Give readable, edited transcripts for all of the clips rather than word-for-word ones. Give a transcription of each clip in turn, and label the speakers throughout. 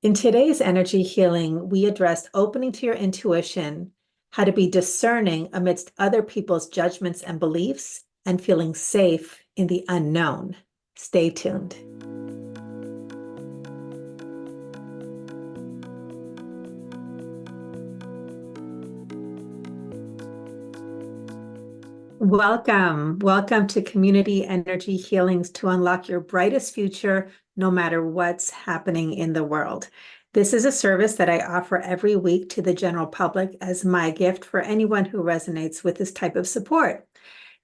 Speaker 1: In today's energy healing, we addressed opening to your intuition, how to be discerning amidst other people's judgments and beliefs, and feeling safe in the unknown. Stay tuned. Welcome to Community Energy Healings to unlock your brightest future, no matter what's happening in the world. This is a service that I offer every week to the general public as my gift for anyone who resonates with this type of support.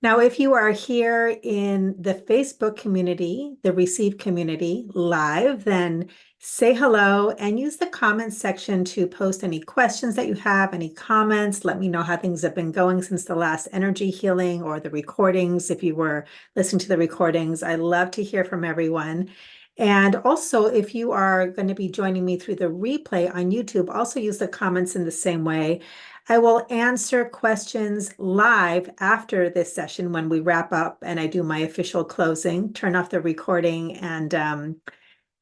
Speaker 1: Now, if you are here in the Facebook community, the Receive community live, then say hello and use the comments section to post any questions that you have, any comments. Let me know how things have been going since the last energy healing or the recordings. If you were listening to the recordings, I love to hear from everyone. And also, if you are going to be joining me through the replay on YouTube, also use the comments in the same way. I will answer questions live after this session when we wrap up and I do my official closing, turn off the recording and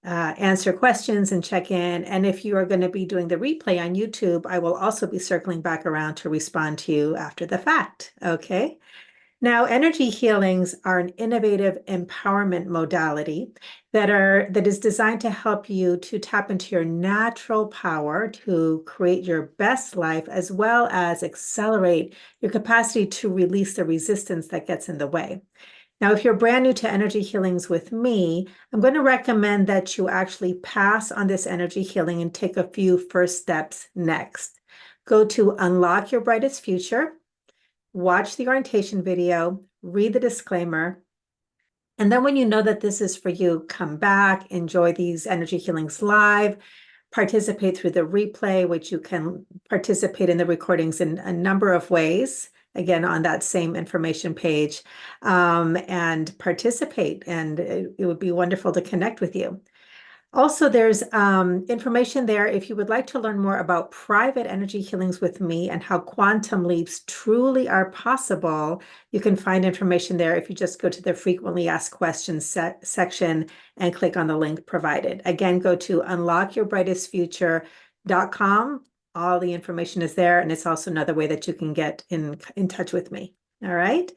Speaker 1: answer questions and check in. And if you are going to be doing the replay on YouTube, I will also be circling back around to respond to you after the fact. Okay. Now, energy healings are an innovative empowerment modality that is designed to help you to tap into your natural power to create your best life, as well as accelerate your capacity to release the resistance that gets in the way. Now, if you're brand new to energy healings with me, I'm going to recommend that you actually pass on this energy healing and take a few first steps next. Go to Unlock Your Brightest Future. Watch the orientation video, read the disclaimer, and then when you know that this is for you, come back, enjoy these energy healings live, participate through the replay, which you can participate in the recordings in a number of ways, again, on that same information page, and participate. And it would be wonderful to connect with you. Also, there's information there if you would like to learn more about private energy healings with me and how quantum leaps truly are possible. You can find information there if you just go to the frequently asked questions section and click on the link provided. Again, go to unlockyourbrightestfuture.com. All the information is there, and it's also another way that you can get in touch with me. All right.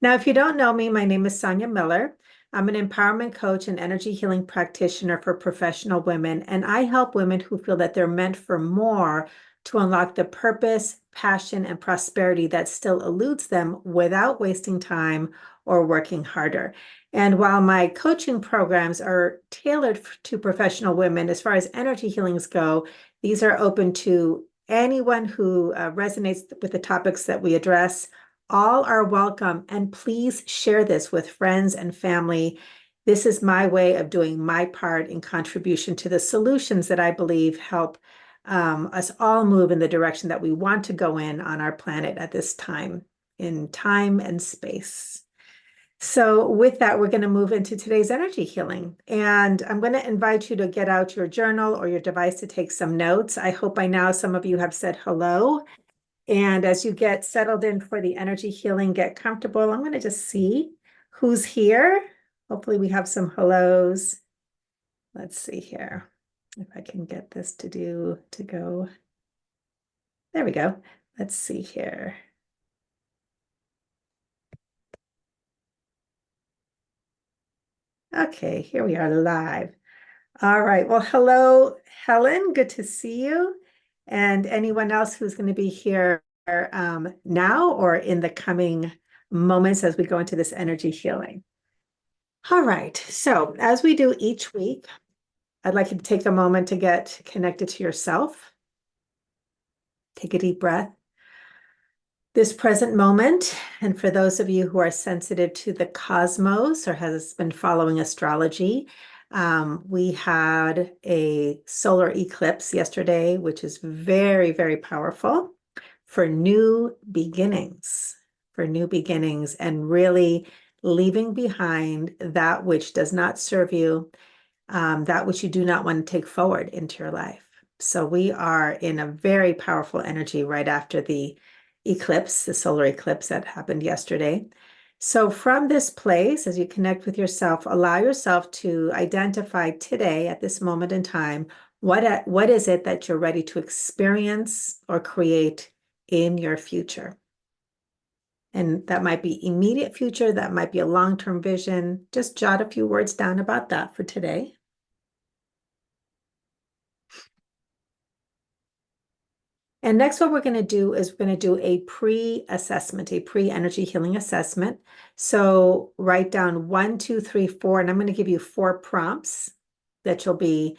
Speaker 1: Now, if you don't know me, my name is Sonia Miller. I'm an empowerment coach and energy healing practitioner for professional women, and I help women who feel that they're meant for more to unlock the purpose, passion, and prosperity that still eludes them without wasting time or working harder. And while my coaching programs are tailored to professional women, as far as energy healings go, these are open to anyone who resonates with the topics that we address. All are welcome, and please share this with friends and family. This is my way of doing my part in contribution to the solutions that I believe help us all move in the direction that we want to go in on our planet at this time, in time and space. So with that, we're going to move into today's energy healing. And I'm going to invite you to get out your journal or your device to take some notes. I hope by now some of you have said hello. And as you get settled in for the energy healing, get comfortable. I'm going to just see who's here. Hopefully we have some hellos. Let's see here if I can get this to go. There we go. Let's see here. Okay, here we are live. All right. Well, hello, Helen. Good to see you. And anyone else who's going to be here now or in the coming moments as we go into this energy healing. All right. So as we do each week, I'd like you to take a moment to get connected to yourself. Take a deep breath. This present moment, and for those of you who are sensitive to the cosmos or has been following astrology, we had a solar eclipse yesterday, which is very, very powerful for new beginnings, and really leaving behind that which does not serve you, that which you do not want to take forward into your life. So we are in a very powerful energy right after the eclipse, the solar eclipse that happened yesterday. So from this place, as you connect with yourself, allow yourself to identify today, at this moment in time, What is it that you're ready to experience or create in your future? And that might be immediate future, that might be a long-term vision. Just jot a few words down about that for today. And next, what we're going to do is we're going to do a pre-assessment, a pre-energy healing assessment. So write down 1, 2, 3, 4, and I'm going to give you 4 prompts that you'll be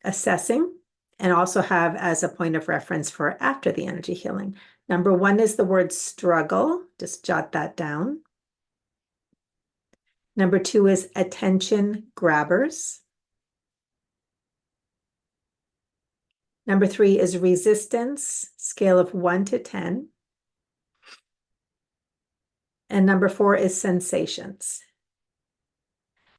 Speaker 1: assessing and also have as a point of reference for after the energy healing. Number 1 is the word struggle. Just jot that down. Number 2 is attention grabbers. Number 3 is resistance, scale of 1 to 10. And number 4 is sensations.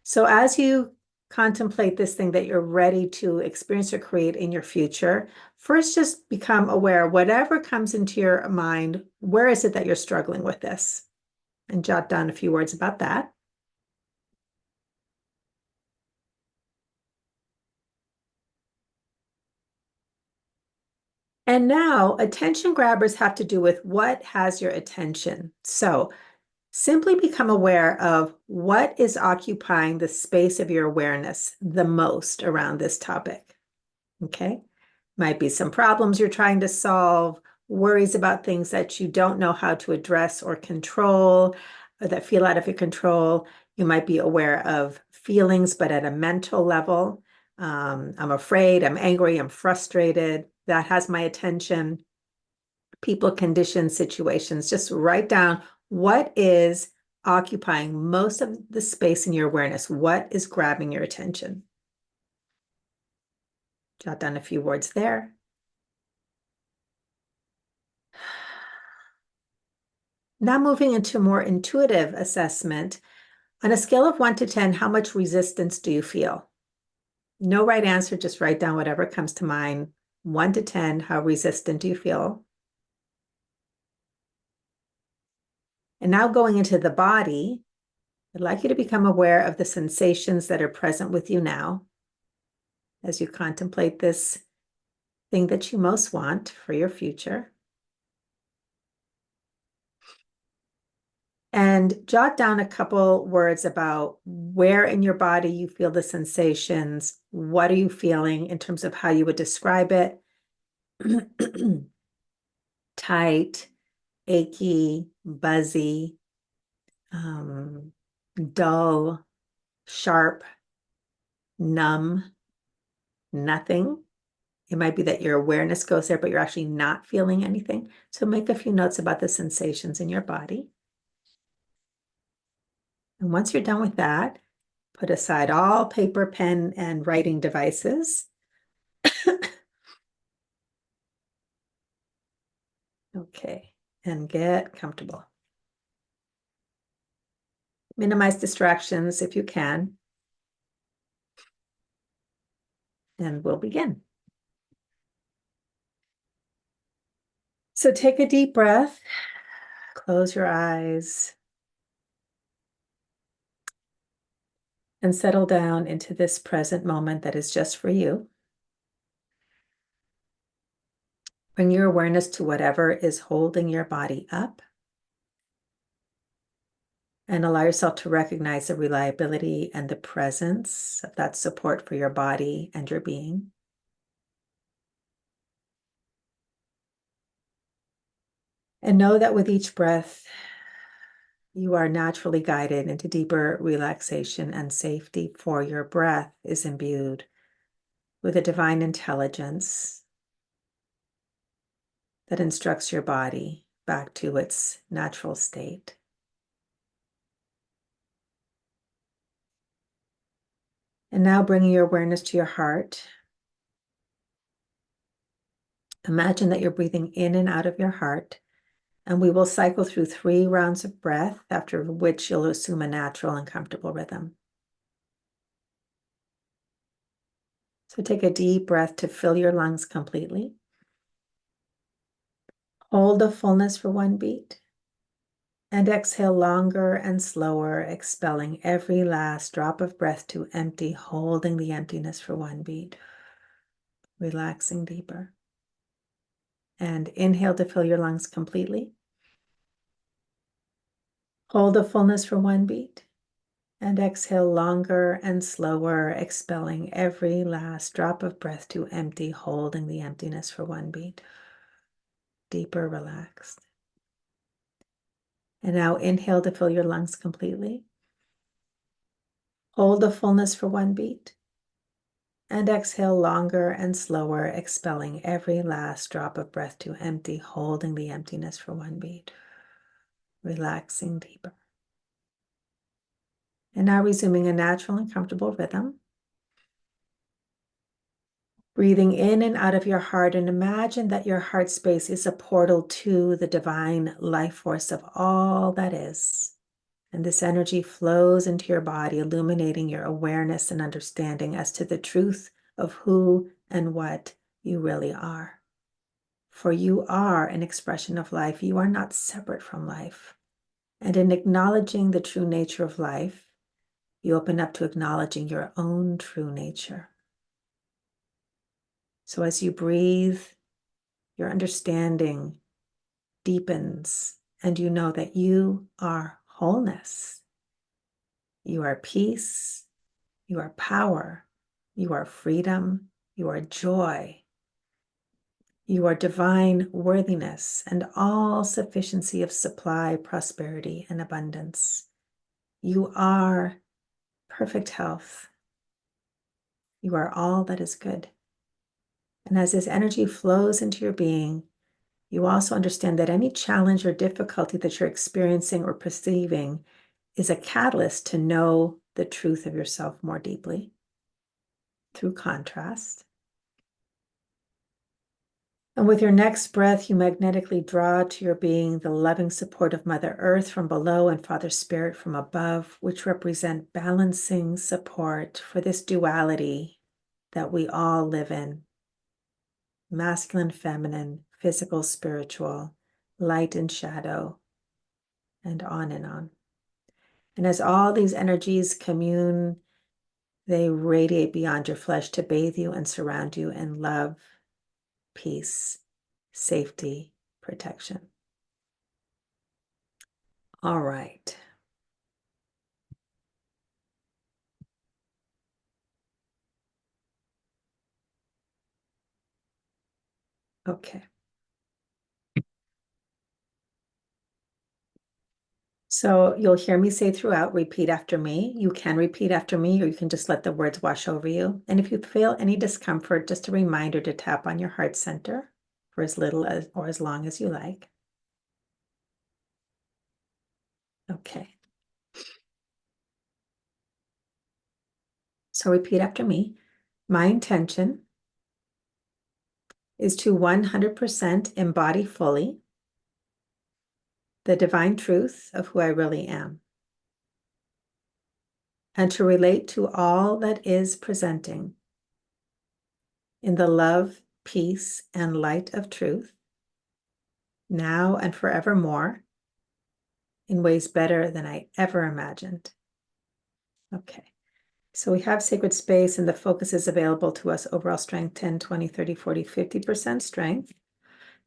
Speaker 1: So as you contemplate this thing that you're ready to experience or create in your future, first just become aware, whatever comes into your mind, where is it that you're struggling with this? And jot down a few words about that. And now attention grabbers have to do with what has your attention. So simply become aware of what is occupying the space of your awareness the most around this topic. Okay? Might be some problems you're trying to solve, worries about things that you don't know how to address or control, or that feel out of your control. You might be aware of feelings, but at a mental level. I'm afraid, I'm angry, I'm frustrated. That has my attention. People, conditions, situations. Just write down what is occupying most of the space in your awareness. What is grabbing your attention? Jot down a few words there. Now moving into more intuitive assessment. On a scale of 1 to 10, how much resistance do you feel? No right answer, just write down whatever comes to mind. 1 to 10, how resistant do you feel? And now going into the body, I'd like you to become aware of the sensations that are present with you now as you contemplate this thing that you most want for your future. And jot down a couple words about where in your body you feel the sensations. What are you feeling in terms of how you would describe it? Tight, achy, buzzy, dull, sharp, numb, nothing. It might be that your awareness goes there, but you're actually not feeling anything. So make a few notes about the sensations in your body. And once you're done with that, put aside all paper, pen, and writing devices. Okay, and get comfortable. Minimize distractions if you can. And we'll begin. So take a deep breath, close your eyes, and settle down into this present moment that is just for you. Bring your awareness to whatever is holding your body up. And allow yourself to recognize the reliability and the presence of that support for your body and your being. And know that with each breath, you are naturally guided into deeper relaxation and safety, for your breath is imbued with a divine intelligence that instructs your body back to its natural state. And now bringing your awareness to your heart. Imagine that you're breathing in and out of your heart, and we will cycle through 3 rounds of breath, after which you'll assume a natural and comfortable rhythm. So take a deep breath to fill your lungs completely. Hold the fullness for 1 beat. And exhale longer and slower, expelling every last drop of breath to empty, holding the emptiness for 1 beat. relaxing deeper. And inhale to fill your lungs completely. Hold the fullness for 1 beat. And exhale longer and slower, expelling every last drop of breath to empty, holding the emptiness for 1 beat. Deeper, relaxed. And now inhale to fill your lungs completely. Hold the fullness for 1 beat. And exhale longer and slower, expelling every last drop of breath to empty, holding the emptiness for 1 beat. Relaxing deeper. And now resuming a natural and comfortable rhythm. Breathing in and out of your heart, and imagine that your heart space is a portal to the divine life force of all that is. And this energy flows into your body, illuminating your awareness and understanding as to the truth of who and what you really are. For you are an expression of life. You are not separate from life. And in acknowledging the true nature of life, you open up to acknowledging your own true nature. So as you breathe, your understanding deepens, and you know that you are wholeness. You are peace. You are power. You are freedom. You are joy. You are divine worthiness and all sufficiency of supply, prosperity, and abundance. You are perfect health. You are all that is good. And as this energy flows into your being, you also understand that any challenge or difficulty that you're experiencing or perceiving is a catalyst to know the truth of yourself more deeply through contrast. And with your next breath, you magnetically draw to your being the loving support of Mother Earth from below and Father Spirit from above, which represent balancing support for this duality that we all live in. Masculine, feminine, physical, spiritual, light and shadow, and on and on. And as all these energies commune, they radiate beyond your flesh to bathe you and surround you in love, peace, safety, protection. All right. Okay. So you'll hear me say throughout, repeat after me. You can repeat after me, or you can just let the words wash over you. And if you feel any discomfort, just a reminder to tap on your heart center for as little as or as long as you like. Okay. So repeat after me. My intention is to 100% embody fully the divine truth of who I really am, and to relate to all that is presenting in the love, peace, and light of truth, now and forevermore, in ways better than I ever imagined. Okay, so we have sacred space, and the focus is available to us. Overall strength 10, 20, 30, 40, 50% strength.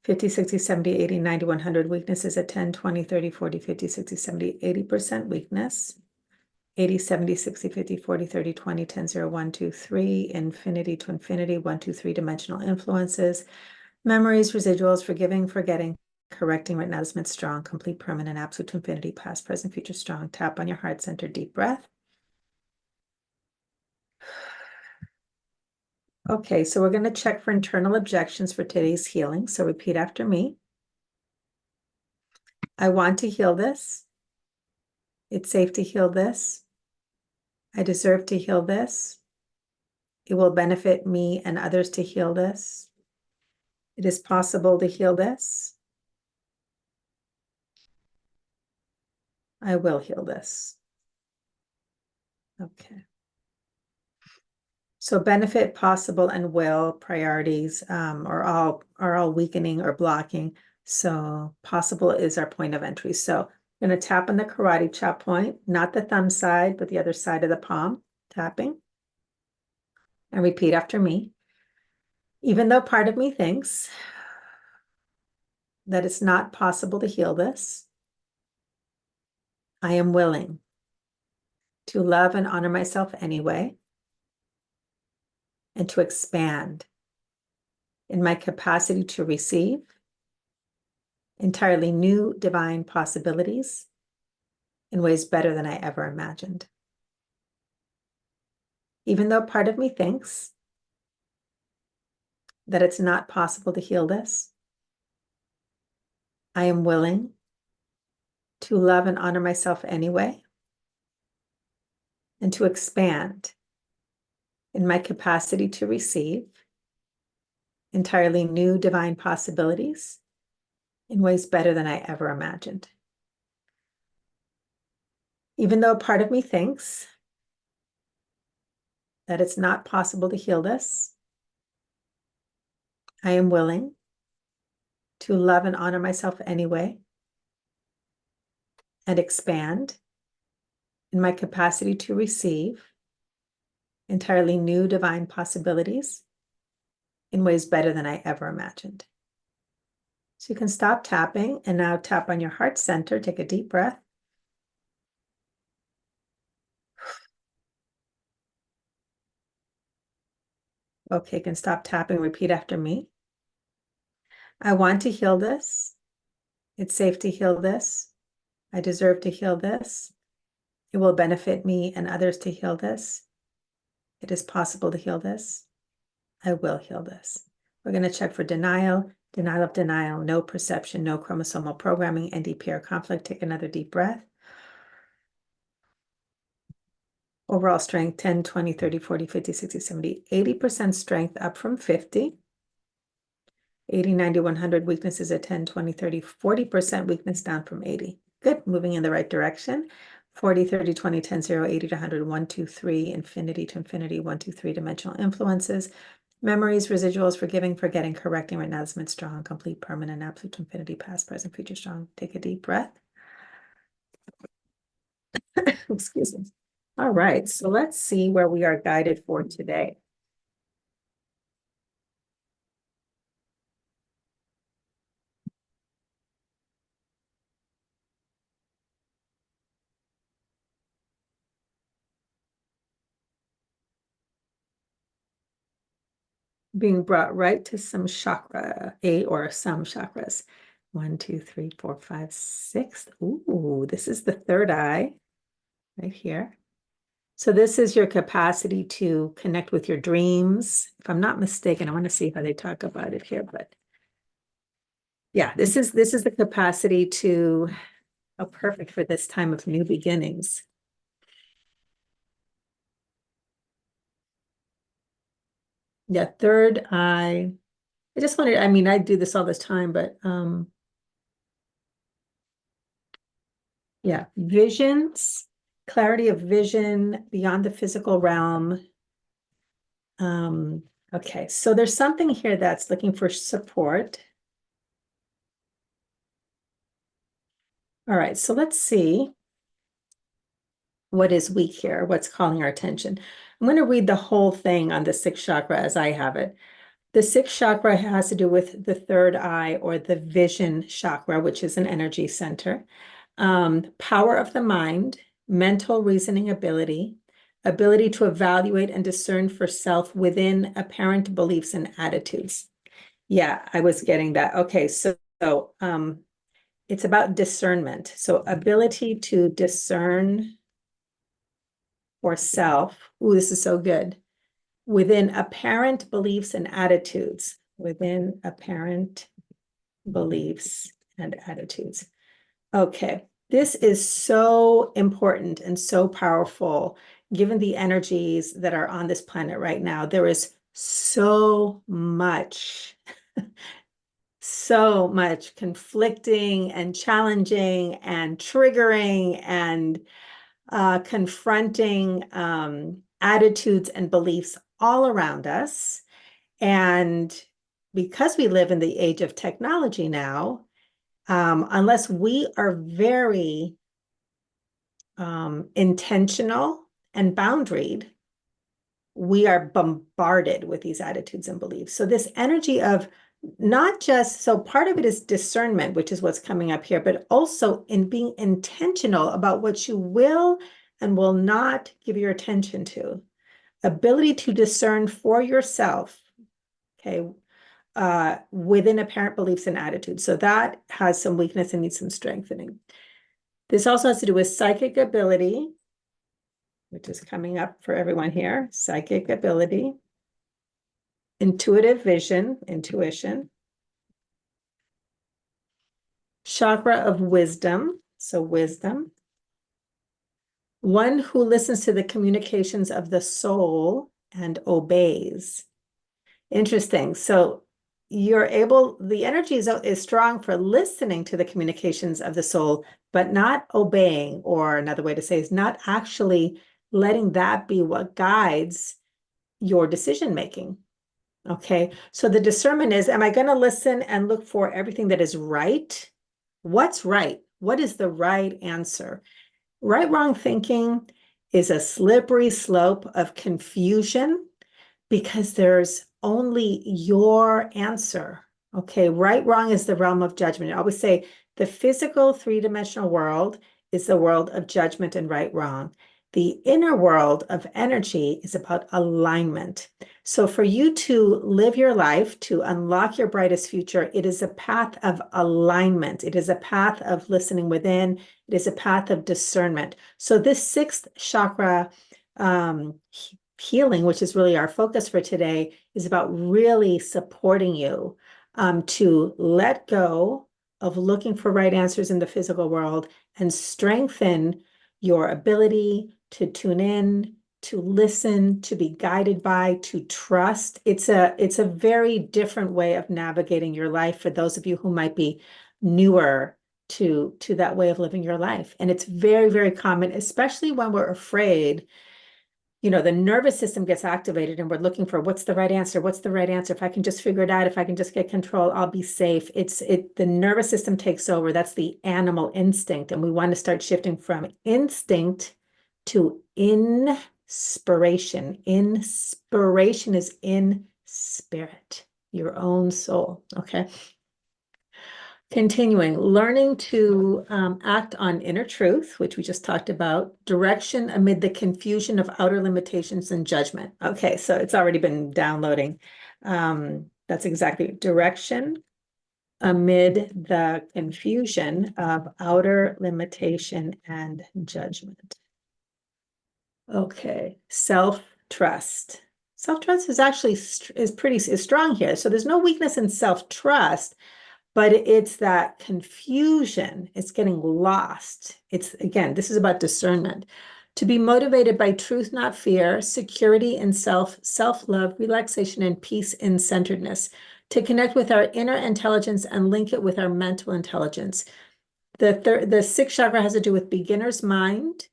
Speaker 1: 50, 60, 70, 80, 90, 100. Weakness is at 10, 20, 30, 40, 50, 60, 70, 80% weakness. 80, 70, 60, 50, 40, 30, 20, 10, 0, 1, 2, 3, infinity to infinity, 1, 2, 3 dimensional influences, memories, residuals, forgiving, forgetting, correcting. Right now, this meant strong, complete, permanent, absolute to infinity, past, present, future, strong. Tap on your heart center, deep breath. Okay, so we're going to check for internal objections for today's healing. So repeat after me. I want to heal this. It's safe to heal this. I deserve to heal this. It will benefit me and others to heal this. It is possible to heal this. I will heal this. Okay. So benefit, possible, and will priorities are all weakening or blocking. So possible is our point of entry. So I'm going to tap on the karate chop point, not the thumb side, but the other side of the palm, tapping. And repeat after me. Even though part of me thinks that it's not possible to heal this, I am willing to love and honor myself anyway, and to expand in my capacity to receive entirely new divine possibilities in ways better than I ever imagined. Even though part of me thinks that it's not possible to heal this, I am willing to love and honor myself anyway, and to expand in my capacity to receive entirely new divine possibilities in ways better than I ever imagined. Even though part of me thinks that it's not possible to heal this, I am willing to love and honor myself anyway, and expand in my capacity to receive entirely new divine possibilities in ways better than I ever imagined. So you can stop tapping and now tap on your heart center. Take a deep breath. Okay, you can stop tapping. Repeat after me. I want to heal this. It's safe to heal this. I deserve to heal this. It will benefit me and others to heal this. It is possible to heal this. I will heal this. We're going to check for denial, denial of denial, no perception, no chromosomal programming, NDPR conflict. Take another deep breath. Overall strength, 10, 20, 30, 40, 50, 60, 70, 80% strength up from 50. 80, 90, 100 weaknesses at 10, 20, 30, 40% weakness down from 80. Good, moving in the right direction. 40, 30, 20, 10, 0, 80 to 100, 1, 2, 3, infinity to infinity, 1, 2, 3 dimensional influences, memories, residuals, forgiving, forgetting, correcting. Right now, this meant strong, complete, permanent, absolute infinity, past, present, future, strong. Take a deep breath. Excuse me. All right, so let's see where we are guided for today. Being brought right to some chakra, or some chakras. 1, 2, 3, 4, 5, 6. Ooh, this is the third eye right here. So this is your capacity to connect with your dreams. If I'm not mistaken, I want to see how they talk about it here, but yeah, this is the capacity to, oh, perfect for this time of new beginnings. Yeah, third eye. I just wanted, I mean, I do this all this time, but yeah, visions, clarity of vision beyond the physical realm. Okay, so there's something here that's looking for support. All right, so let's see what is weak here, what's calling our attention. I'm going to read the whole thing on the sixth chakra as I have it. The sixth chakra has to do with the third eye, or the vision chakra, which is an energy center. Power of the mind, mental reasoning ability, ability to evaluate and discern for self within apparent beliefs and attitudes. Yeah, I was getting that. Okay, so it's about discernment. So ability to discern for self. Ooh, this is so good. Within apparent beliefs and attitudes. Within apparent beliefs and attitudes. Okay, this is so important and so powerful, given the energies that are on this planet right now. There is so much, so much conflicting and challenging and triggering and confronting attitudes and beliefs all around us. And because we live in the age of technology now, unless we are very intentional and boundaried, we are bombarded with these attitudes and beliefs. So this energy of not just, so part of it is discernment, which is what's coming up here, but also in being intentional about what you will and will not give your attention to. Ability to discern for yourself, okay, within apparent beliefs and attitudes. So that has some weakness and needs some strengthening. This also has to do with psychic ability, which is coming up for everyone here. Psychic ability, intuitive vision, intuition, chakra of wisdom, so wisdom, one who listens to the communications of the soul and obeys. Interesting. So you're able, the energy is strong for listening to the communications of the soul, but not obeying, or another way to say is not actually letting that be what guides your decision making. Okay. So the discernment is, am I going to listen and look for everything that is right? What's right? What is the right answer? Right, wrong thinking is a slippery slope of confusion because there's only your answer. Okay, right, wrong is the realm of judgment. I always say the physical three-dimensional world is the world of judgment and right, wrong. The inner world of energy is about alignment. So for you to live your life, to unlock your brightest future, it is a path of alignment. It is a path of listening within. It is a path of discernment. So this sixth chakra healing, which is really our focus for today, is about really supporting you to let go of looking for right answers in the physical world and strengthen your ability to tune in, to listen, to be guided by, to trust. It's a very different way of navigating your life for those of you who might be newer to that way of living your life. And it's very, very common, especially when we're afraid. The nervous system gets activated and we're looking for what's the right answer? What's the right answer? If I can just figure it out, if I can just get control, I'll be safe. The nervous system takes over. That's the animal instinct. And we want to start shifting from instinct to inspiration. Inspiration is in spirit, your own soul. Okay. Continuing, learning to act on inner truth, which we just talked about, direction amid the confusion of outer limitations and judgment. Okay, so it's already been downloading. That's exactly direction amid the confusion of outer limitation and judgment. Okay, self-trust. Self-trust is actually is strong here. So there's no weakness in self-trust. But it's that confusion, it's getting lost. Again, this is about discernment. To be motivated by truth, not fear, security in self, self-love, relaxation, and peace in centeredness. To connect with our inner intelligence and link it with our mental intelligence. The sixth chakra has to do with beginner's mind,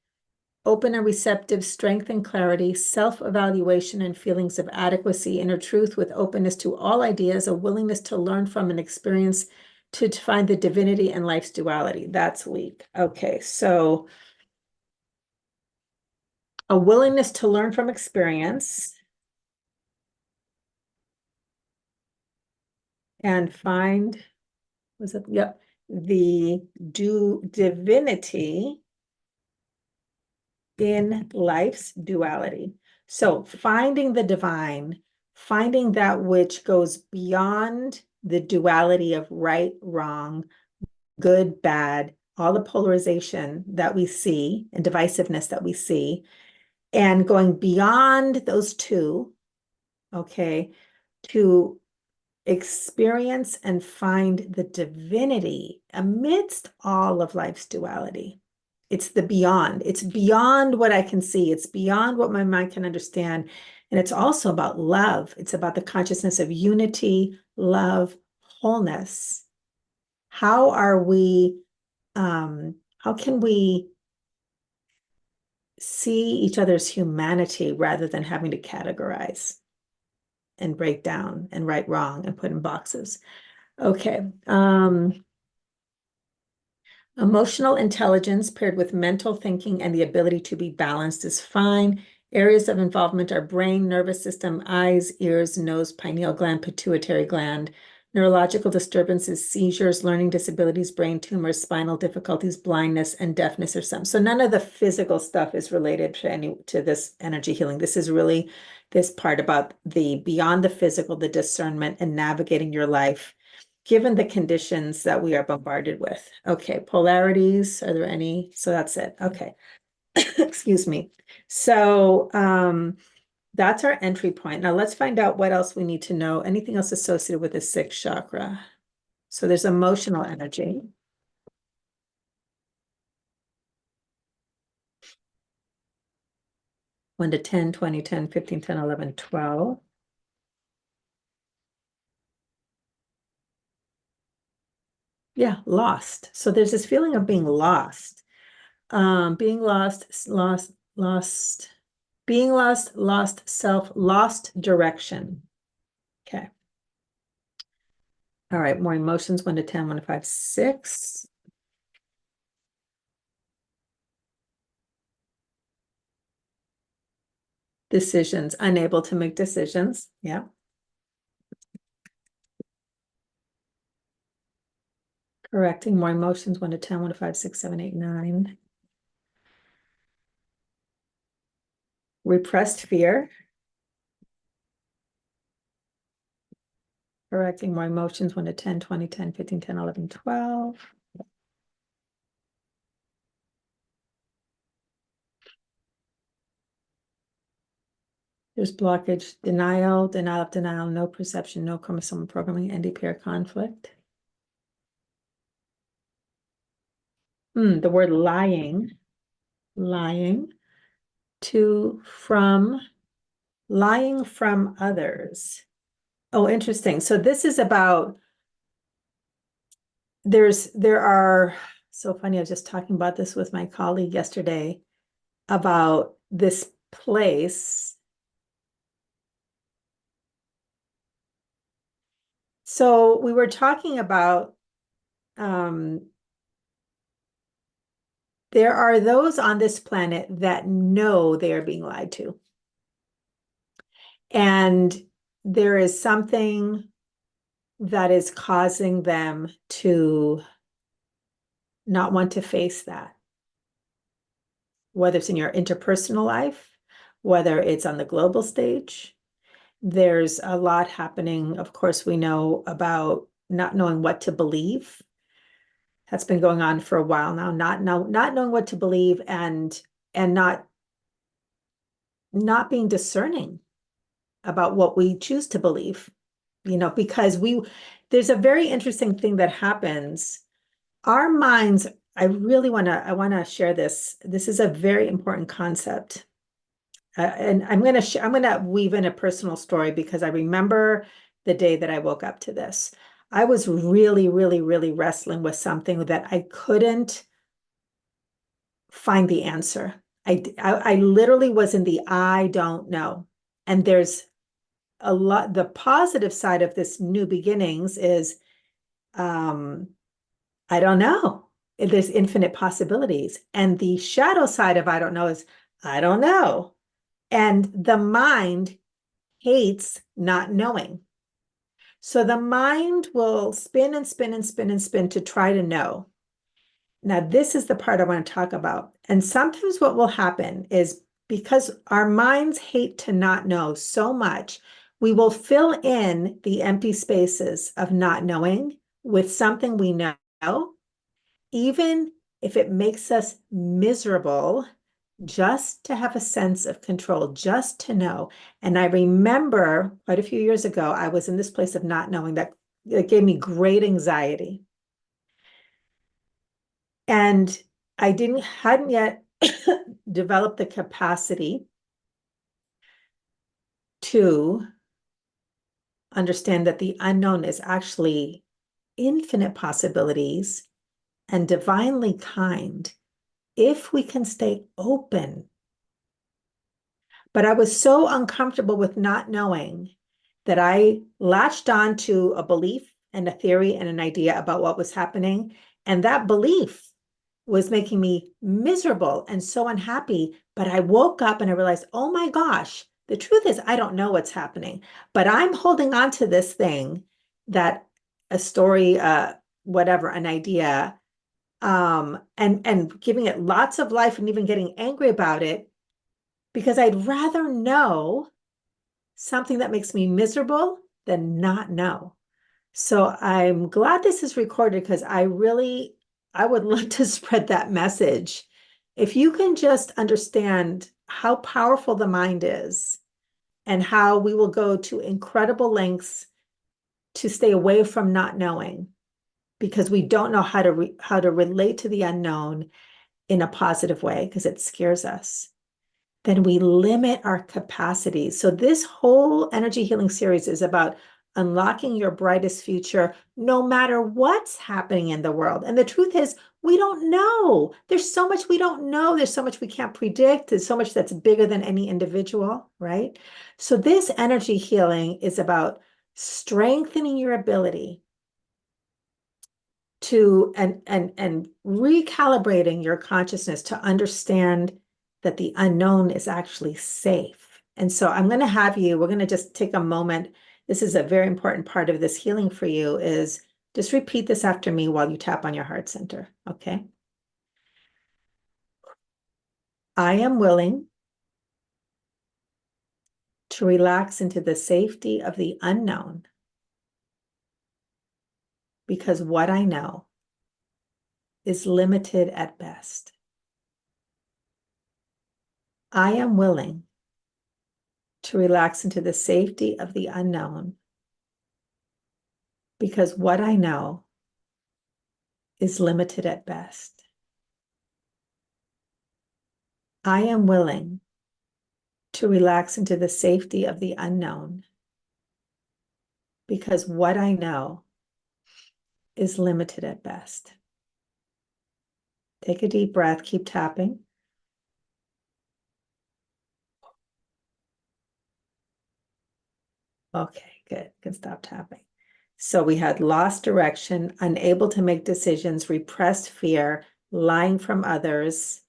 Speaker 1: open and receptive strength and clarity, self-evaluation and feelings of adequacy, inner truth with openness to all ideas, a willingness to learn from an experience to find the divinity in life's duality. That's weak. Okay, so a willingness to learn from experience and find, yep, the divinity in life's duality. So finding the divine, finding that which goes beyond the duality of right, wrong, good, bad, all the polarization that we see and divisiveness that we see, and going beyond those two, okay, to experience and find the divinity amidst all of life's duality. It's the beyond. It's beyond what I can see. It's beyond what my mind can understand. And it's also about love. It's about the consciousness of unity, love, wholeness. How are we, how can we see each other's humanity rather than having to categorize and break down and right, wrong, and put in boxes? Okay. Emotional intelligence paired with mental thinking and the ability to be balanced is fine. Areas of involvement are brain, nervous system, eyes, ears, nose, pineal gland, pituitary gland. Neurological disturbances, seizures, learning disabilities, brain tumors, spinal difficulties, blindness, and deafness or some. So none of the physical stuff is related to this energy healing. This is really this part about the beyond the physical, the discernment and navigating your life, given the conditions that we are bombarded with. Okay, polarities, are there any? So that's it. Okay. Excuse me. So that's our entry point. Now let's find out what else we need to know. Anything else associated with the sixth chakra? So there's emotional energy. One to 10, 20, 10, 15, 10, 11, 12. Yeah, lost. So there's this feeling of being lost. Being lost, being lost self, lost direction. Okay. All right, more emotions, 1 to 10, 1 to 5, 6. Decisions, unable to make decisions. Yeah. Correcting, more emotions, 1 to 10, 1 to 5, 6, 7, 8, 9. Repressed fear. Correcting, more emotions, 1 to 10, 20, 10, 15, 10, 11, 12. There's blockage, denial, denial of denial, no perception, no chromosomal programming, NDPR conflict. The word lying, lying from others. Oh, interesting. So this is about, so funny, I was just talking about this with my colleague yesterday about this place. So we were talking about there are those on this planet that know they are being lied to. And there is something that is causing them to not want to face that, whether it's in your interpersonal life, whether it's on the global stage. There's a lot happening. Of course, we know about not knowing what to believe. That's been going on for a while now, not knowing what to believe and not being discerning about what we choose to believe, because there's a very interesting thing that happens. Our minds, I want to share this. This is a very important concept. And I'm going to weave in a personal story because I remember the day that I woke up to this. I was really, really, really wrestling with something that I couldn't find the answer. I literally was in the I don't know. And there's a lot, the positive side of this new beginnings is I don't know. There's infinite possibilities. And the shadow side of I don't know is I don't know. And the mind hates not knowing. So the mind will spin and spin and spin and spin to try to know. Now, this is the part I want to talk about. And sometimes what will happen is because our minds hate to not know so much, we will fill in the empty spaces of not knowing with something we know, even if it makes us miserable, just to have a sense of control, just to know. And I remember quite a few years ago, I was in this place of not knowing that it gave me great anxiety. And I hadn't yet developed the capacity to understand that the unknown is actually infinite possibilities and divinely kind if we can stay open. But I was so uncomfortable with not knowing that I latched on to a belief and a theory and an idea about what was happening. And that belief was making me miserable and so unhappy. But I woke up and I realized, oh my gosh, the truth is, I don't know what's happening, but I'm holding on to this thing that a story, whatever, an idea, and giving it lots of life and even getting angry about it because I'd rather know something that makes me miserable than not know. So I'm glad this is recorded because I would love to spread that message. If you can just understand how powerful the mind is and how we will go to incredible lengths to stay away from not knowing because we don't know how to relate to the unknown in a positive way because it scares us, then we limit our capacities. So this whole energy healing series is about unlocking your brightest future, no matter what's happening in the world. And the truth is, we don't know. There's so much we don't know. There's so much we can't predict. There's so much that's bigger than any individual, right? So this energy healing is about strengthening your ability to and recalibrating your consciousness to understand that the unknown is actually safe. And so I'm going to have you, we're going to just take a moment. This is a very important part of this healing for you is just repeat this after me while you tap on your heart center. Okay. I am willing to relax into the safety of the unknown because what I know is limited at best. I am willing to relax into the safety of the unknown because what I know is limited at best. I am willing to relax into the safety of the unknown because what I know is limited at best. Take a deep breath, keep tapping. Okay, good. You can stop tapping. So we had lost direction, unable to make decisions, repressed fear, lying from others,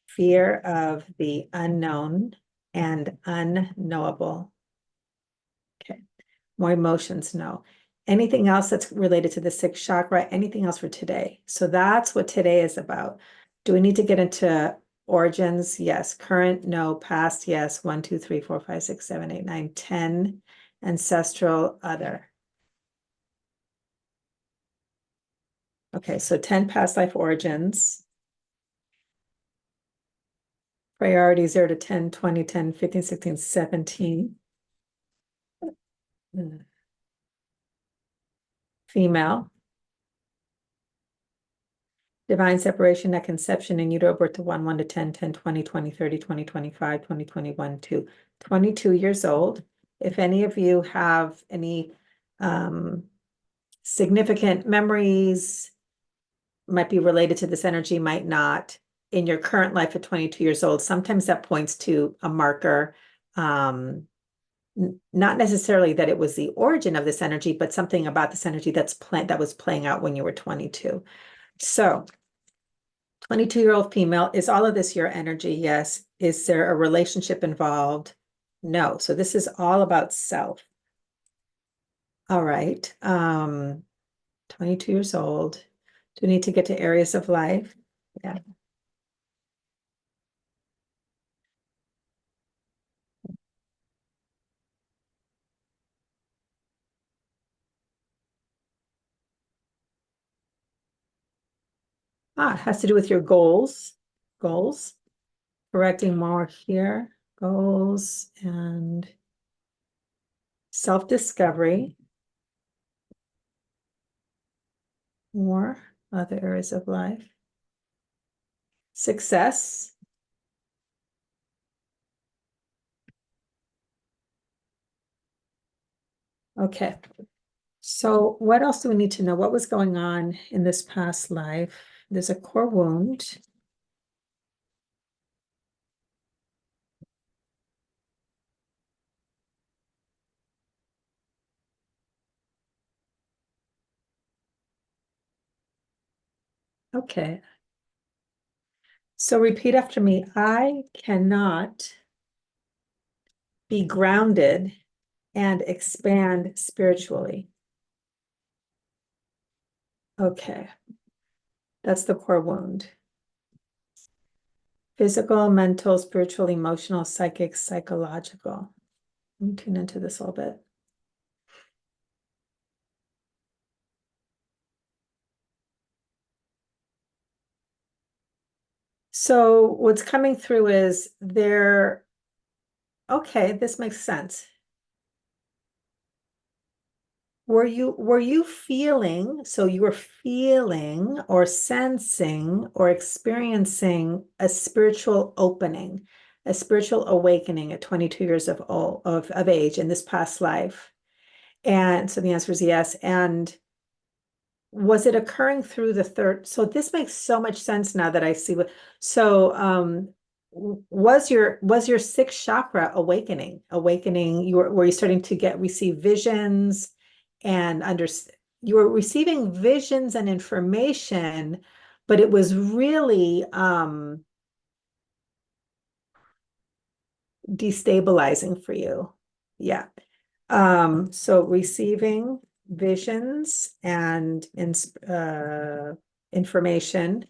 Speaker 1: fear of the unknown and unknowable. Okay, more emotions, no. Anything else that's related to the sixth chakra, anything else for today? So that's what today is about. Do we need to get into origins? Yes. Current, no. Past, yes. 1, 2, 3, 4, 5, 6, 7, 8, 9, 10. Ancestral, other. Okay, so 10 past life origins. Priority 0 to 10, 20, 10, 15, 16, 17. Female. Divine separation at conception in utero birth to 1, 1 to 10, 10, 20, 20, 30, 20, 25, 20, 21 to 22 years old. If any of you have any significant memories, might be related to this energy, might not, in your current life at 22 years old, sometimes that points to a marker. Not necessarily that it was the origin of this energy, but something about this energy that was playing out when you were 22. So 22-year-old female, is all of this your energy? Yes. Is there a relationship involved? No. So this is all about self. All right. 22 years old. Do we need to get to areas of life? Yeah. It has to do with your goals. Goals. Correcting more here. Goals and self-discovery. More other areas of life. Success. Okay. So what else do we need to know? What was going on in this past life? There's a core wound. Okay. So repeat after me. I cannot be grounded and expand spiritually. Okay. That's the core wound. Physical, mental, spiritual, emotional, psychic, psychological. Let me tune into this a little bit. So what's coming through is there, okay, this makes sense. Were you feeling, so you were feeling or sensing or experiencing a spiritual opening, a spiritual awakening at 22 years of age in this past life? And so the answer is yes. And was it occurring through the third? So this makes so much sense now that I see what, so was your sixth chakra awakening? Were you starting to receive visions and you were receiving visions and information, but it was really destabilizing for you. Yeah. So receiving visions and information,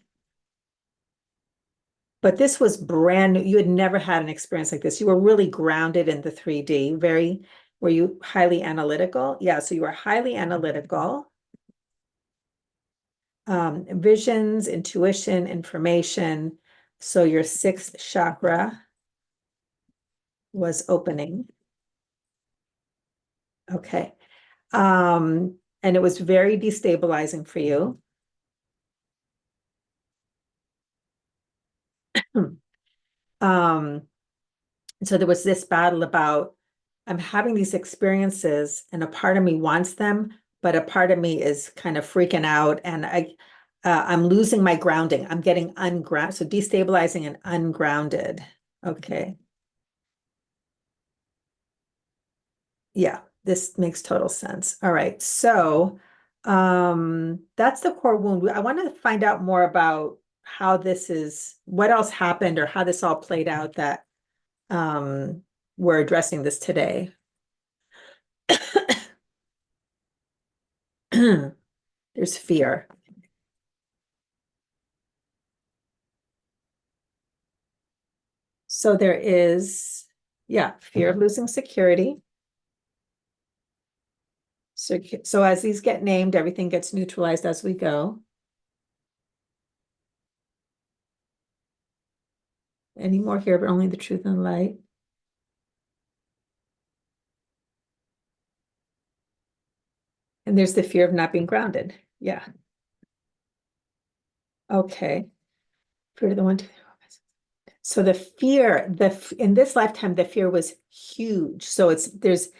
Speaker 1: but this was brand new. You had never had an experience like this. You were really grounded in the 3D, were you highly analytical? Yeah, so you were highly analytical. Visions, intuition, information. So your sixth chakra was opening. Okay. And it was very destabilizing for you. Um, so there was this battle about I'm having these experiences and a part of me wants them, but a part of me is kind of freaking out and I'm losing my grounding. I'm getting ungrounded. So destabilizing and ungrounded. Okay. Yeah, this makes total sense. All right. So that's the core wound. I want to find out more about what else happened or how this all played out that we're addressing this today. There's fear. So there is, yeah, fear of losing security. So as these get named, everything gets neutralized as we go. Any more here, but only the truth and light. And there's the fear of not being grounded. Yeah. Okay. Fear of the one, two, three, four, five, six. So the fear, in this lifetime, the fear was huge. So there's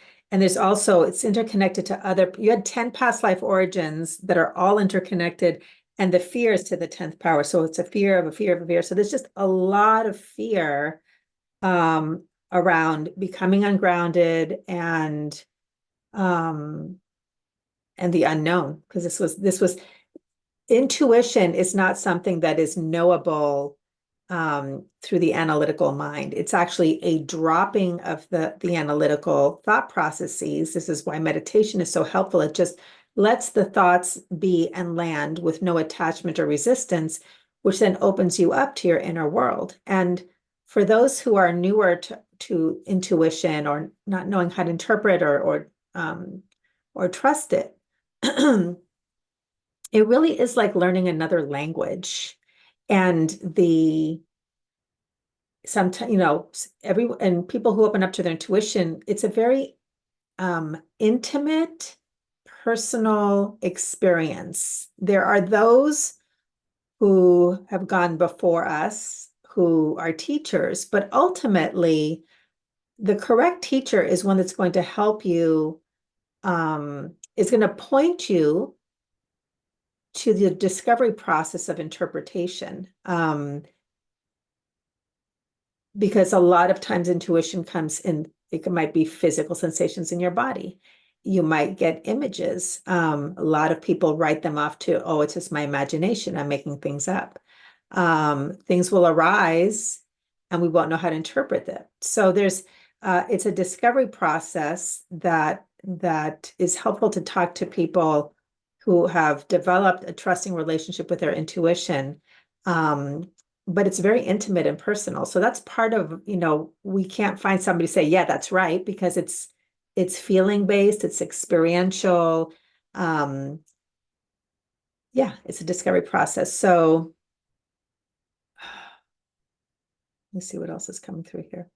Speaker 1: also, it's interconnected to you had 10 past life origins that are all interconnected, and the fear is to the 10th power. So it's a fear of a fear of a fear. So there's just a lot of fear around becoming ungrounded um, and the unknown, because this was intuition is not something that is knowable through the analytical mind. It's actually a dropping of the analytical thought processes. This is why meditation is so helpful. It just lets the thoughts be and land with no attachment or resistance, which then opens you up to your inner world. And for those who are newer to intuition or not knowing how to interpret or trust it, it really is like learning another language. And sometimes, and people who open up to their intuition, it's a very intimate, personal experience. There are those who have gone before us who are teachers, but ultimately, the correct teacher is one that's going to help you, is going to point you to the discovery process of interpretation. Because a lot of times intuition comes in, it might be physical sensations in your body. you might get images. A lot of people write them off to, oh, it's just my imagination. I'm making things up. Things will arise and we won't know how to interpret them. So it's a discovery process that is helpful to talk to people who have developed a trusting relationship with their intuition. But it's very intimate and personal. So that's part of, we can't find somebody say, yeah, that's right, because it's feeling based, it's experiential. Yeah, it's a discovery process. So let me see what else is coming through here.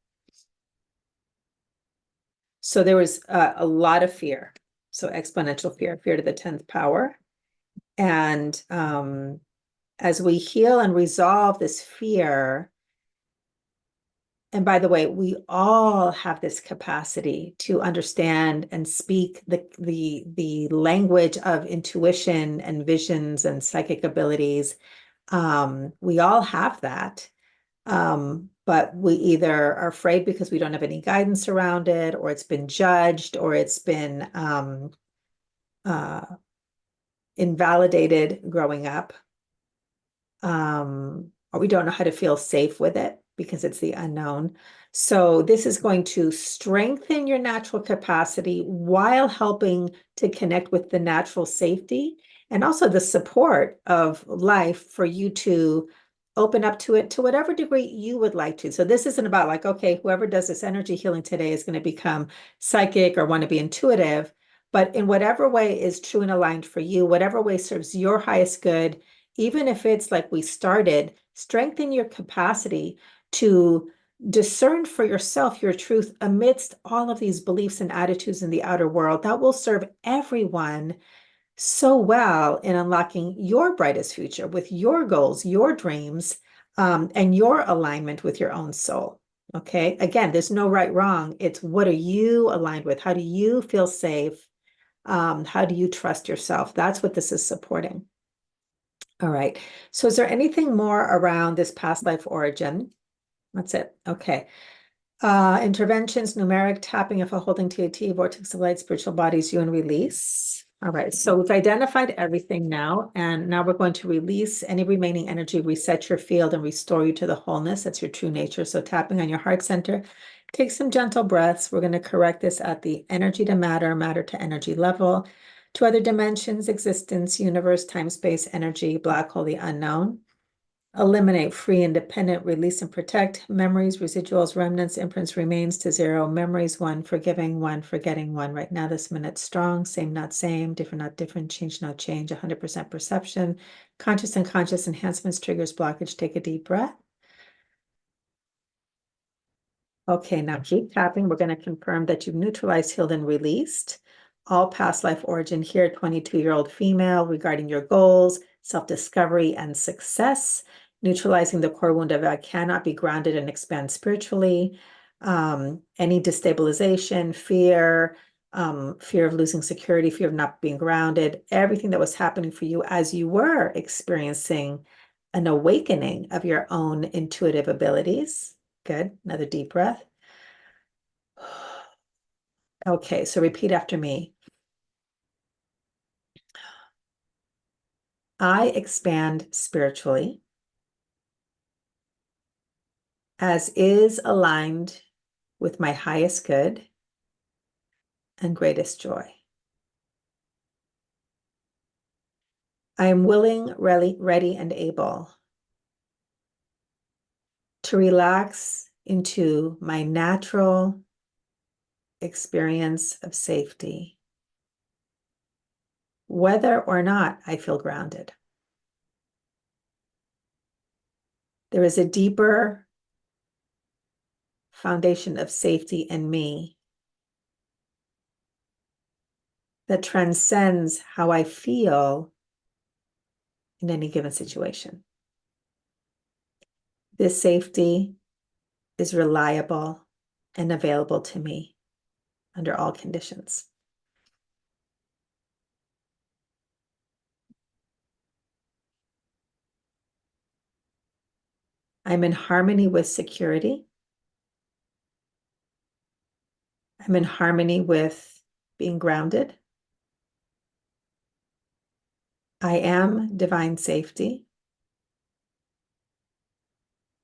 Speaker 1: So there was a lot of fear. So exponential fear to the 10th power. And as we heal and resolve this fear, and by the way, we all have this capacity to understand and speak the language of intuition and visions and psychic abilities. We all have that. But we either are afraid because we don't have any guidance around it, or it's been judged, or it's been uh, invalidated growing up. Or we don't know how to feel safe with it because it's the unknown. So this is going to strengthen your natural capacity while helping to connect with the natural safety and also the support of life for you to open up to it to whatever degree you would like to. So this isn't about like, okay, whoever does this energy healing today is going to become psychic or want to be intuitive, but in whatever way is true and aligned for you, whatever way serves your highest good, even if it's like we started, strengthen your capacity to discern for yourself your truth amidst all of these beliefs and attitudes in the outer world. That will serve everyone so well in unlocking your brightest future with your goals, your dreams, and your alignment with your own soul. Okay. Again, there's no right, wrong. It's what are you aligned with? How do you feel safe? How do you trust yourself? That's what this is supporting. All right. So is there anything more around this past life origin? That's it. Okay. Interventions, numeric tapping if a holding TAT, vortex of light, spiritual bodies, you and release. All right. So we've identified everything now, and now we're going to release any remaining energy, reset your field, and restore you to the wholeness. That's your true nature. So tapping on your heart center, take some gentle breaths. We're going to correct this at the energy to matter, matter to energy level, to other dimensions, existence, universe, time, space, energy, black hole, the unknown. Eliminate, free, independent, release and protect memories, residuals, remnants, imprints, remains to zero. Memories, one, forgiving, one, forgetting, one. Right now, this minute, strong, same, not same, different, not different, change, not change, 100% perception, conscious and conscious enhancements, triggers, blockage. Take a deep breath. Okay, now keep tapping. We're going to confirm that you've neutralized, healed, and released all past life origin here, 22-year-old female, regarding your goals, self-discovery, and success. Neutralizing the core wound of I cannot be grounded and expand spiritually. Any destabilization, fear, fear of losing security, fear of not being grounded, everything that was happening for you as you were experiencing an awakening of your own intuitive abilities. Good. Another deep breath. Okay, so repeat after me. I expand spiritually as is aligned with my highest good and greatest joy. I am willing, ready, and able to relax into my natural experience of safety, whether or not I feel grounded. There is a deeper foundation of safety in me that transcends how I feel in any given situation. This safety is reliable and available to me under all conditions. I'm in harmony with security. I'm in harmony with being grounded. I am divine safety.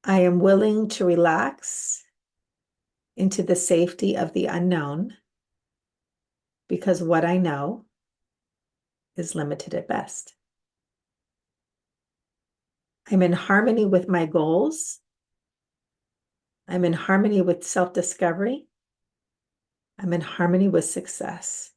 Speaker 1: I am willing to relax into the safety of the unknown because what I know is limited at best. I'm in harmony with my goals. I'm in harmony with self-discovery. I'm in harmony with success.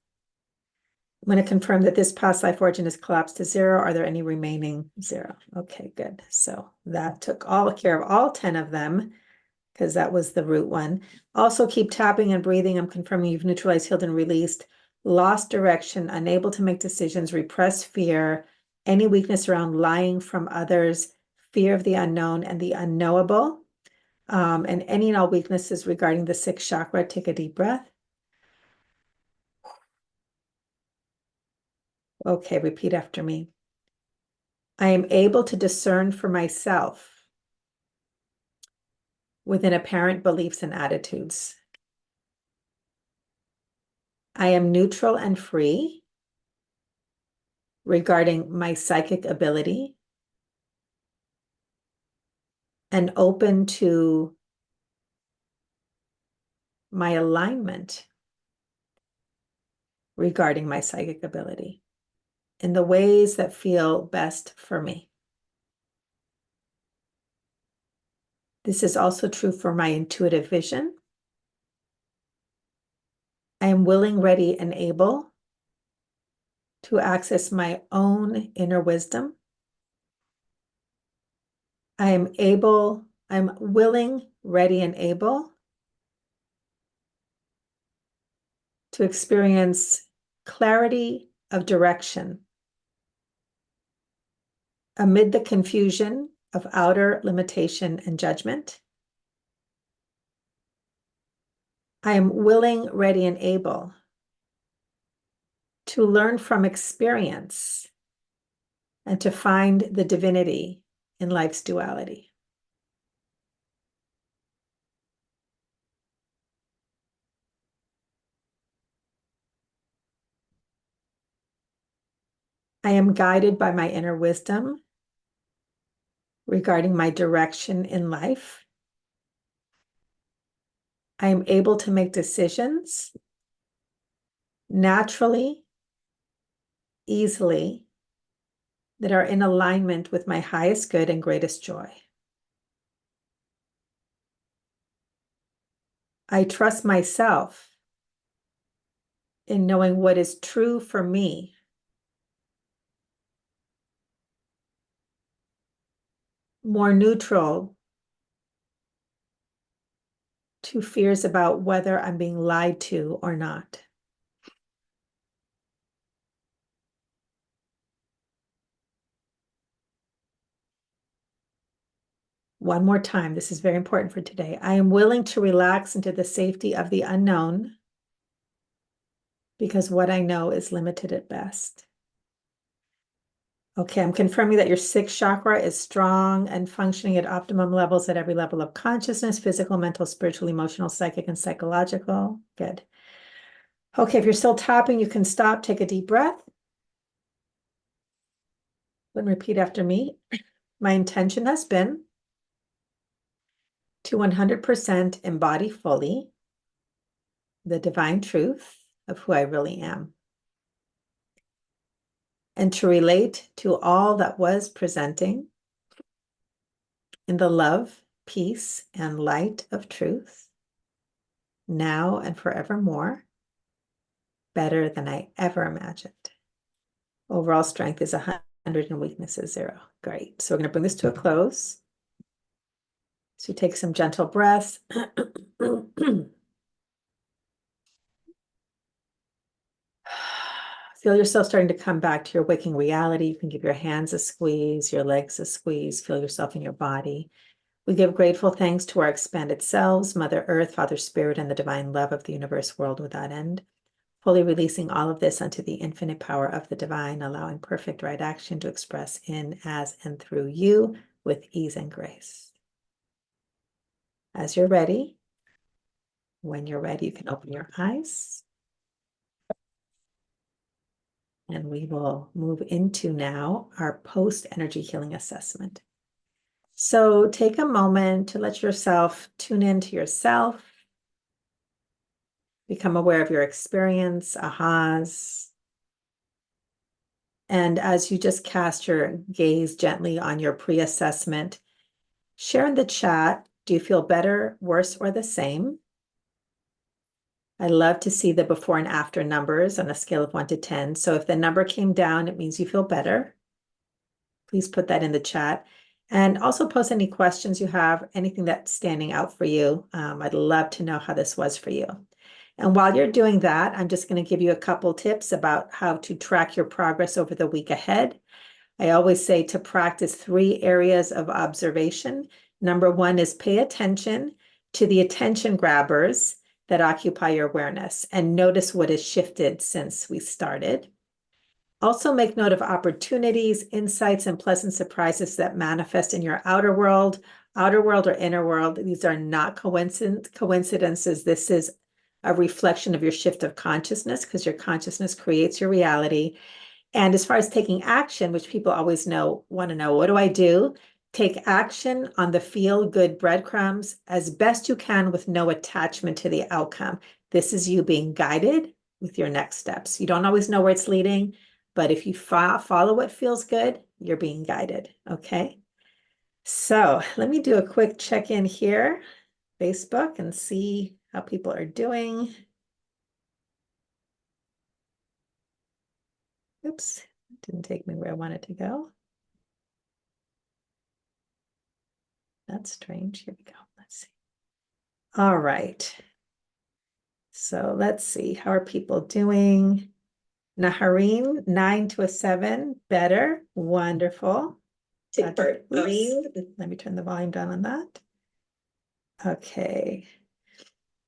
Speaker 1: I'm going to confirm that this past life origin is collapsed to zero. Are there any remaining? Zero. Okay, good. So that took all care of all 10 of them because that was the root one. Also keep tapping and breathing. I'm confirming you've neutralized, healed, and released. Lost direction, unable to make decisions, repressed fear, any weakness around lying from others, fear of the unknown and the unknowable, and any and all weaknesses regarding the sixth chakra. Take a deep breath. Okay, repeat after me. I am able to discern for myself within apparent beliefs and attitudes. I am neutral and free regarding my psychic ability and open to my alignment regarding my psychic ability in the ways that feel best for me. This is also true for my intuitive vision. I am willing, ready, and able to access my own inner wisdom. I'm willing, ready, and able to experience clarity of direction amid the confusion of outer limitation and judgment. I am willing, ready, and able to learn from experience and to find the divinity in life's duality. I am guided by my inner wisdom regarding my direction in life. I am able to make decisions naturally, easily, that are in alignment with my highest good and greatest joy. I trust myself in knowing what is true for me. More neutral to fears about whether I'm being lied to or not. One more time, this is very important for today. I am willing to relax into the safety of the unknown because what I know is limited at best. Okay, I'm confirming that your sixth chakra is strong and functioning at optimum levels at every level of consciousness, physical, mental, spiritual, emotional, psychic, and psychological. Good. Okay, if you're still tapping, you can stop, take a deep breath, and repeat after me. My intention has been to 100% embody fully the divine truth of who I really am, and to relate to all that was presenting in the love, peace, and light of truth, now and forevermore, better than I ever imagined. Overall strength is 100 and weakness is 0. Great. So we're going to bring this to a close. So take some gentle breaths. Feel yourself starting to come back to your waking reality. You can give your hands a squeeze, your legs a squeeze. Feel yourself in your body. We give grateful thanks to our expanded selves, Mother Earth, Father Spirit, and the divine love of the universe, world without end. Fully releasing all of this unto the infinite power of the divine, allowing perfect right action to express in, as, and through you with ease and grace. As you're ready, when you're ready, you can open your eyes. And we will move into now our post-energy healing assessment. So take a moment to let yourself tune into yourself, become aware of your experience, ahas. And as you just cast your gaze gently on your pre-assessment, share in the chat, do you feel better, worse, or the same? I love to see the before and after numbers on a scale of 1 to 10. So if the number came down, it means you feel better. Please put that in the chat. And also post any questions you have, anything that's standing out for you. I'd love to know how this was for you. And while you're doing that, I'm just going to give you a couple tips about how to track your progress over the week ahead. I always say to practice 3 areas of observation. Number 1 is pay attention to the attention grabbers that occupy your awareness and notice what has shifted since we started. Also make note of opportunities, insights, and pleasant surprises that manifest in your outer world or inner world. These are not coincidences. This is a reflection of your shift of consciousness because your consciousness creates your reality. And as far as taking action, which people always want to know, what do I do? Take action on the feel-good breadcrumbs as best you can with no attachment to the outcome. This is you being guided with your next steps. You don't always know where it's leading, but if you follow what feels good, you're being guided, okay? So let me do a quick check-in here, Facebook, and see how people are doing. Oops, didn't take me where I wanted to go. That's strange. Here we go. Let's see. All right. So let's see. How are people doing? Nahareen, 9 to a 7. Better. Wonderful. Let me turn the volume down on that. Okay.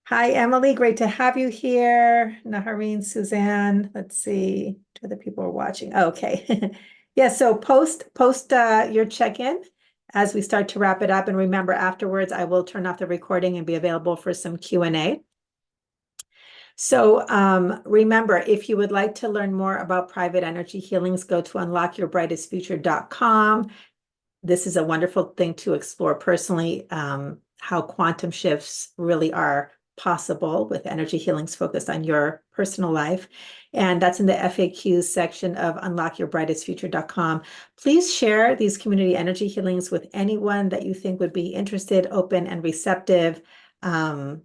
Speaker 1: Hi, Emily. Great to have you here. Nahareen, Suzanne. Let's see. Two other people are watching. Okay. Yeah, so post your check-in as we start to wrap it up. And remember, afterwards, I will turn off the recording and be available for some Q&A. So remember, if you would like to learn more about private energy healings, go to unlockyourbrightestfuture.com. This is a wonderful thing to explore personally, how quantum shifts really are possible with energy healings focused on your personal life. And that's in the FAQs section of unlockyourbrightestfuture.com. Please share these community energy healings with anyone that you think would be interested, open, and receptive. I'm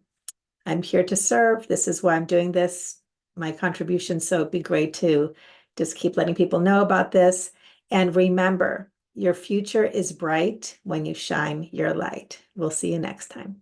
Speaker 1: here to serve. This is why I'm doing this, my contribution. So it'd be great to just keep letting people know about this. And remember, your future is bright when you shine your light. We'll see you next time.